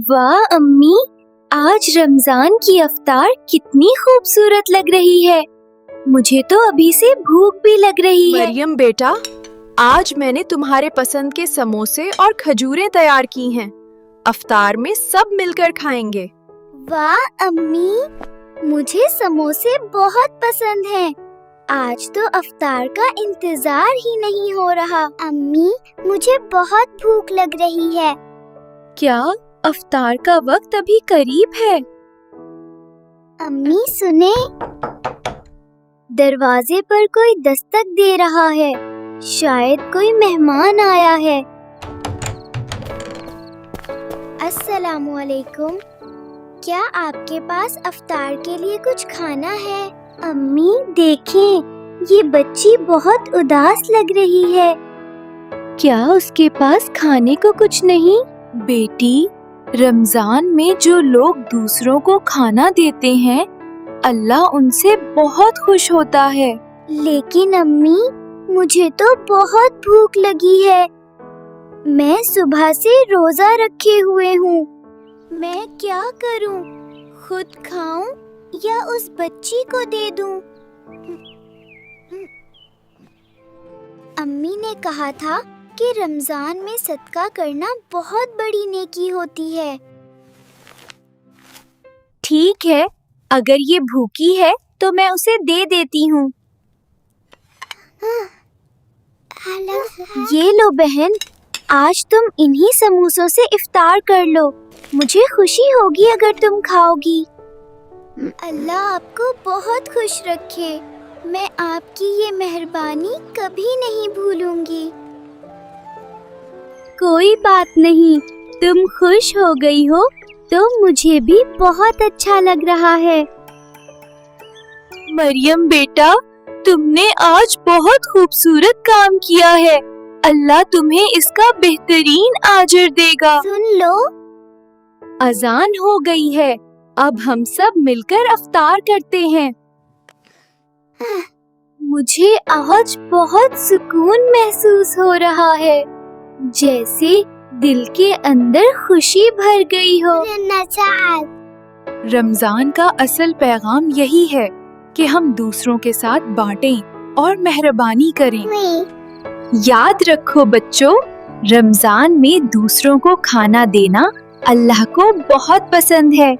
वाह अम्मी, आज रमजान की अफ्तार कितनी खूबसूरत लग रही है। मुझे तो अभी से भूख भी लग रही है। मरियम बेटा, आज मैंने तुम्हारे पसंद के समोसे और खजूरें तैयार की हैं। अफ्तार में सब मिलकर खाएंगे। वाह अम्मी, मुझे समोसे बहुत पसंद हैं। आज तो अफ्तार का इंतजार ही नहीं हो रहा। अम्मी, मुझे बहुत भूख लग रही है। क्या अफ्तार का वक्त अभी करीब है? अम्मी सुने, दरवाजे पर कोई दस्तक दे रहा है। शायद कोई मेहमान आया है। अस्सलामु अलैकुम। क्या आपके पास अफ्तार के लिए कुछ खाना है? अम्मी देखें, ये बच्ची बहुत उदास लग रही है। क्या उसके पास खाने को कुछ नहीं? बेटी, रमजान में जो लोग दूसरों को खाना देते हैं, अल्लाह उनसे बहुत खुश होता है। लेकिन अम्मी, मुझे तो बहुत भूख लगी है। मैं सुबह से रोजा रखे हुए हूँ। मैं क्या करूँ? खुद खाऊं या उस बच्ची को दे दूं? अम्मी ने कहा था कि रमजान में सदका करना बहुत बड़ी नेकी होती है। ठीक है, अगर ये भूखी है तो मैं उसे दे देती हूँ। ये लो बहन, आज तुम इन्हीं समोसों से इफ्तार कर लो। मुझे खुशी होगी अगर तुम खाओगी। अल्लाह आपको बहुत खुश रखे। मैं आपकी ये मेहरबानी कभी नहीं भूलूंगी। कोई बात नहीं, तुम खुश हो गई हो तो मुझे भी बहुत अच्छा लग रहा है। मरियम बेटा, तुमने आज बहुत खूबसूरत काम किया है। अल्लाह तुम्हें इसका बेहतरीन अजर देगा। सुन लो, अजान हो गई है। अब हम सब मिलकर अफ्तार करते हैं। मुझे आज बहुत सुकून महसूस हो रहा है, जैसे दिल के अंदर खुशी भर गई हो। रमजान का असल पैगाम यही है कि हम दूसरों के साथ बांटें और मेहरबानी करें। याद रखो बच्चों, रमजान में दूसरों को खाना देना अल्लाह को बहुत पसंद है।